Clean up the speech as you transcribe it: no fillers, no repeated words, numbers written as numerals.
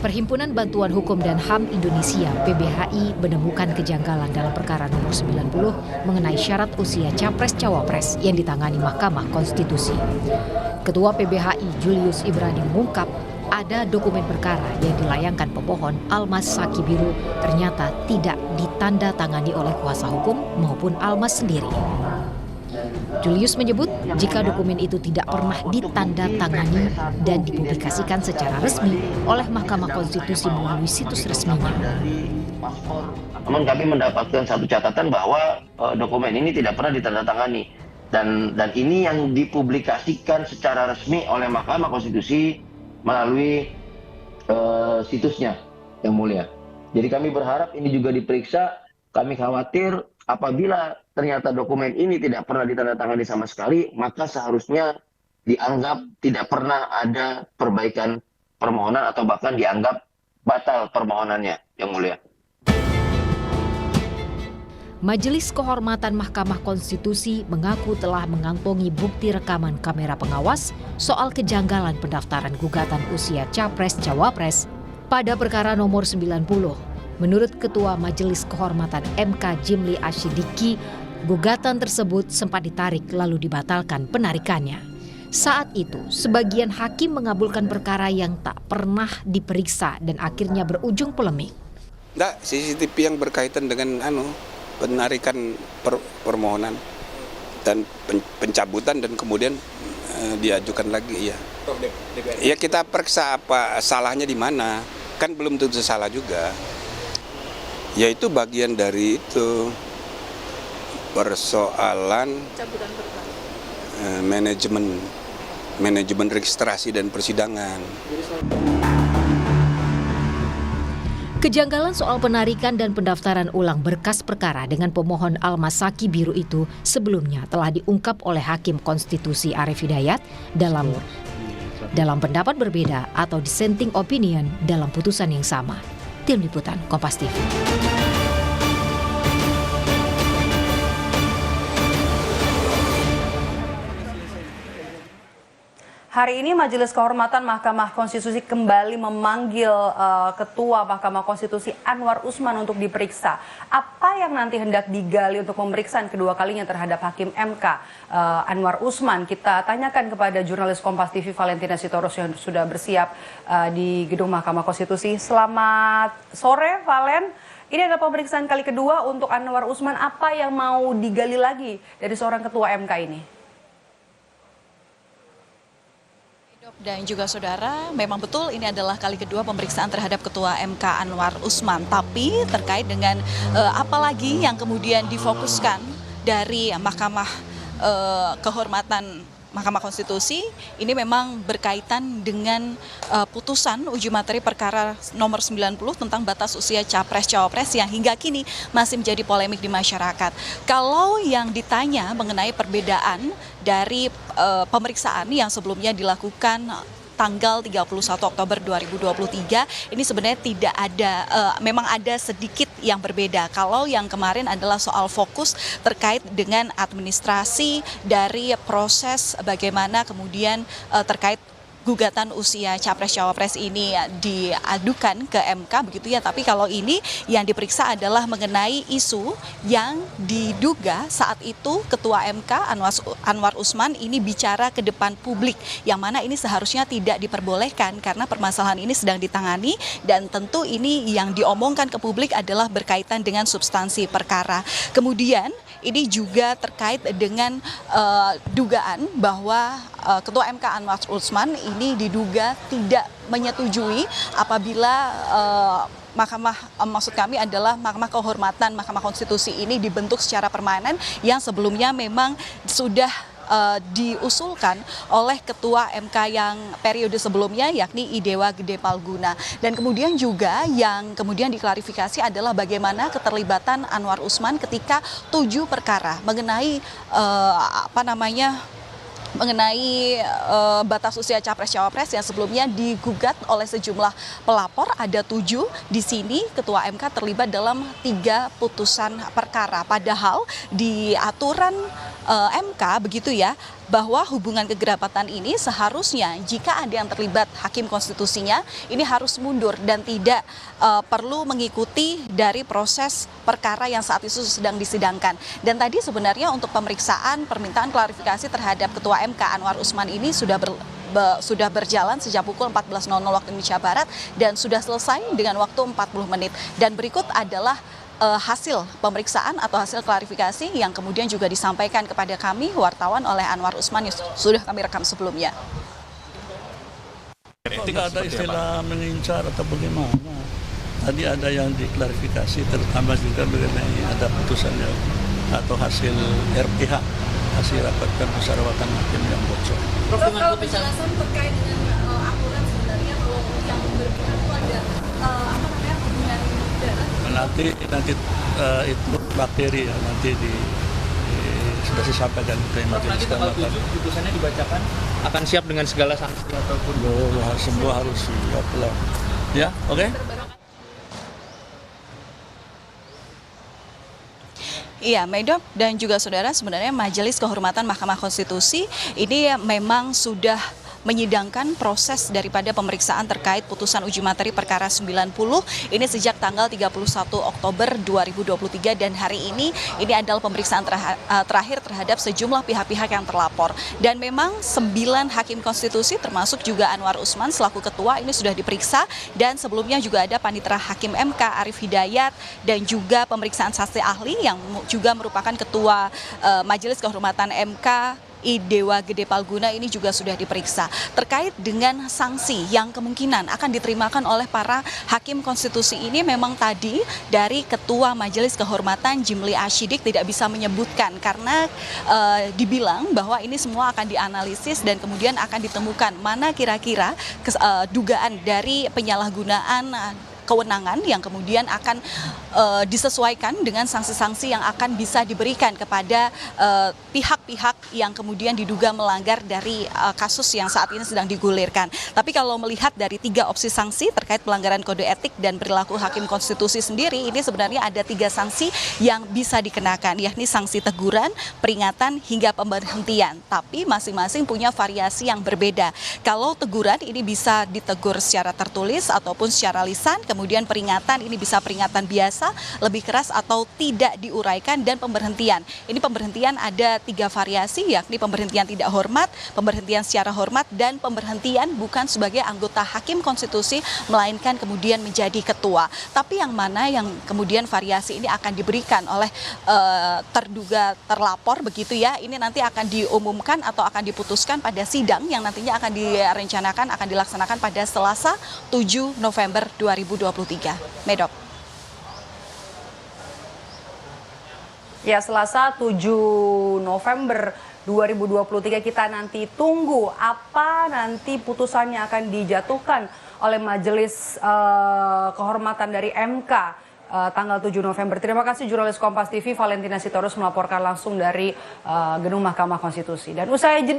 Perhimpunan Bantuan Hukum dan HAM Indonesia (PBHI) menemukan kejanggalan dalam perkara nomor 90 mengenai syarat usia Capres-Cawapres yang ditangani Mahkamah Konstitusi. Ketua PBHI Julius Ibrani mengungkap ada dokumen perkara yang dilayangkan pemohon Almas Sakibiru ternyata tidak ditandatangani oleh kuasa hukum maupun Almas sendiri. Julius menyebut jika dokumen itu tidak pernah ditandatangani dan dipublikasikan secara resmi oleh Mahkamah Konstitusi melalui situs resminya. Namun kami mendapatkan satu catatan bahwa dokumen ini tidak pernah ditandatangani dan ini yang dipublikasikan secara resmi oleh Mahkamah Konstitusi melalui situsnya, Yang Mulia. Jadi kami berharap ini juga diperiksa. Kami khawatir apabila ternyata dokumen ini tidak pernah ditandatangani sama sekali, maka seharusnya dianggap tidak pernah ada perbaikan permohonan atau bahkan dianggap batal permohonannya, Yang Mulia. Majelis Kehormatan Mahkamah Konstitusi mengaku telah mengantongi bukti rekaman kamera pengawas soal kejanggalan pendaftaran gugatan usia Capres-Cawapres pada perkara nomor 90. Menurut Ketua Majelis Kehormatan MK Jimli Asyidiki, gugatan tersebut sempat ditarik lalu dibatalkan penarikannya. Saat itu, sebagian hakim mengabulkan perkara yang tak pernah diperiksa dan akhirnya berujung polemik. Enggak, CCTV yang berkaitan dengan penarikan permohonan dan pencabutan dan kemudian diajukan lagi ya. Ya kita periksa apa salahnya di mana. Kan belum tentu salah juga. Ya itu bagian dari itu persoalan manajemen registrasi dan persidangan. Kejanggalan soal penarikan dan pendaftaran ulang berkas perkara dengan pemohon Almas Sakibiru itu sebelumnya telah diungkap oleh Hakim Konstitusi Arief Hidayat dalam pendapat berbeda atau dissenting opinion dalam putusan yang sama. Tim Liputan Kompas TV. Hari ini Majelis Kehormatan Mahkamah Konstitusi kembali memanggil Ketua Mahkamah Konstitusi Anwar Usman untuk diperiksa. Apa yang nanti hendak digali untuk pemeriksaan kedua kalinya terhadap Hakim MK Anwar Usman? Kita tanyakan kepada jurnalis Kompas TV Valentina Sitorus yang sudah bersiap di gedung Mahkamah Konstitusi. Selamat sore, Valen. Ini adalah pemeriksaan kali kedua untuk Anwar Usman. Apa yang mau digali lagi dari seorang Ketua MK ini? Dan juga saudara, memang betul ini adalah kali kedua pemeriksaan terhadap Ketua MK Anwar Usman. Tapi terkait dengan apalagi yang kemudian difokuskan dari Mahkamah Kehormatan Mahkamah Konstitusi, ini memang berkaitan dengan putusan uji materi perkara nomor 90 tentang batas usia Capres-Cawapres yang hingga kini masih menjadi polemik di masyarakat. Kalau yang ditanya mengenai perbedaan dari pemeriksaan yang sebelumnya dilakukan tanggal 31 Oktober 2023, ini sebenarnya tidak ada, memang ada sedikit yang berbeda. Kalau yang kemarin adalah soal fokus terkait dengan administrasi dari proses bagaimana kemudian terkait gugatan usia Capres-Cawapres ini diadukan ke MK begitu ya. Tapi kalau ini yang diperiksa adalah mengenai isu yang diduga saat itu Ketua MK Anwar Usman ini bicara ke depan publik, yang mana ini seharusnya tidak diperbolehkan karena permasalahan ini sedang ditangani dan tentu ini yang diomongkan ke publik adalah berkaitan dengan substansi perkara. Kemudian ini juga terkait dengan dugaan bahwa Ketua MK Anwar Usman ini diduga tidak menyetujui apabila maksud kami adalah Mahkamah Kehormatan Mahkamah Konstitusi ini dibentuk secara permanen yang sebelumnya memang sudah diusulkan oleh Ketua MK yang periode sebelumnya, yakni Idewa Gede Palguna. Dan kemudian juga yang kemudian diklarifikasi adalah bagaimana keterlibatan Anwar Usman ketika 7 perkara mengenai mengenai batas usia Capres-Cawapres yang sebelumnya digugat oleh sejumlah pelapor. Ada 7 di sini Ketua MK terlibat dalam 3 putusan perkara. Padahal di aturan MK begitu ya, bahwa hubungan kekerabatan ini seharusnya jika ada yang terlibat hakim konstitusinya ini harus mundur dan tidak perlu mengikuti dari proses perkara yang saat itu sedang disidangkan. Dan tadi sebenarnya untuk pemeriksaan permintaan klarifikasi terhadap Ketua MK Anwar Usman ini sudah berjalan sejak pukul 14.00 waktu Indonesia Barat dan sudah selesai dengan waktu 40 menit. Dan berikut adalah hasil pemeriksaan atau hasil klarifikasi yang kemudian juga disampaikan kepada kami wartawan oleh Anwar Usman yang sudah kami rekam sebelumnya. Tidak ada istilah mengincar atau bagaimana. Tadi ada yang diklarifikasi, terutama juga mengenai ada putusannya atau hasil RPH, hasil rapat permusyawaratan hakim yang bocor. Kalau penjelasan terkait dengan aturan sebenarnya kalau yang berpihak itu ada hubungan darah. Nanti itu materi ya nanti sudah disampaikan ke majelis kehormatan. Putusannya dibacakan akan siap dengan segala sanksi ataupun semua harus siap lah. Ya, oke. Iya, Medop dan juga saudara, sebenarnya Majelis Kehormatan Mahkamah Konstitusi ini memang sudah menyidangkan proses daripada pemeriksaan terkait putusan uji materi perkara 90 ini sejak tanggal 31 Oktober 2023 dan hari ini adalah pemeriksaan terakhir terhadap sejumlah pihak-pihak yang terlapor. Dan memang 9 hakim konstitusi termasuk juga Anwar Usman selaku ketua ini sudah diperiksa dan sebelumnya juga ada Panitera Hakim MK Arief Hidayat dan juga pemeriksaan saksi ahli yang juga merupakan ketua Majelis Kehormatan MK Dewa Gede Palguna ini juga sudah diperiksa terkait dengan sanksi yang kemungkinan akan diterimakan oleh para hakim konstitusi ini. Memang tadi dari Ketua Majelis Kehormatan Jimli Asyidik tidak bisa menyebutkan karena dibilang bahwa ini semua akan dianalisis dan kemudian akan ditemukan mana kira-kira dugaan dari penyalahgunaan kewenangan yang kemudian akan disesuaikan dengan sanksi-sanksi yang akan bisa diberikan kepada pihak-pihak yang kemudian diduga melanggar dari kasus yang saat ini sedang digulirkan. Tapi kalau melihat dari 3 opsi sanksi terkait pelanggaran kode etik dan perilaku hakim konstitusi sendiri, ini sebenarnya ada 3 sanksi yang bisa dikenakan, yakni sanksi teguran, peringatan, hingga pemberhentian. Tapi masing-masing punya variasi yang berbeda. Kalau teguran ini bisa ditegur secara tertulis ataupun secara lisan, kemudian peringatan ini bisa peringatan biasa, lebih keras atau tidak diuraikan, dan pemberhentian. Ini pemberhentian ada 3 variasi, yakni pemberhentian tidak hormat, pemberhentian secara hormat, dan pemberhentian bukan sebagai anggota hakim konstitusi, melainkan kemudian menjadi ketua. Tapi yang mana yang kemudian variasi ini akan diberikan oleh terduga terlapor begitu ya, ini nanti akan diumumkan atau akan diputuskan pada sidang yang nantinya akan direncanakan, akan dilaksanakan pada Selasa 7 November 2023. Medok. Ya, Selasa 7 November 2023 kita nanti tunggu apa nanti putusannya akan dijatuhkan oleh Majelis Kehormatan dari MK tanggal 7 November. Terima kasih jurnalis Kompas TV Valentina Sitorus melaporkan langsung dari Gedung Mahkamah Konstitusi. Dan usai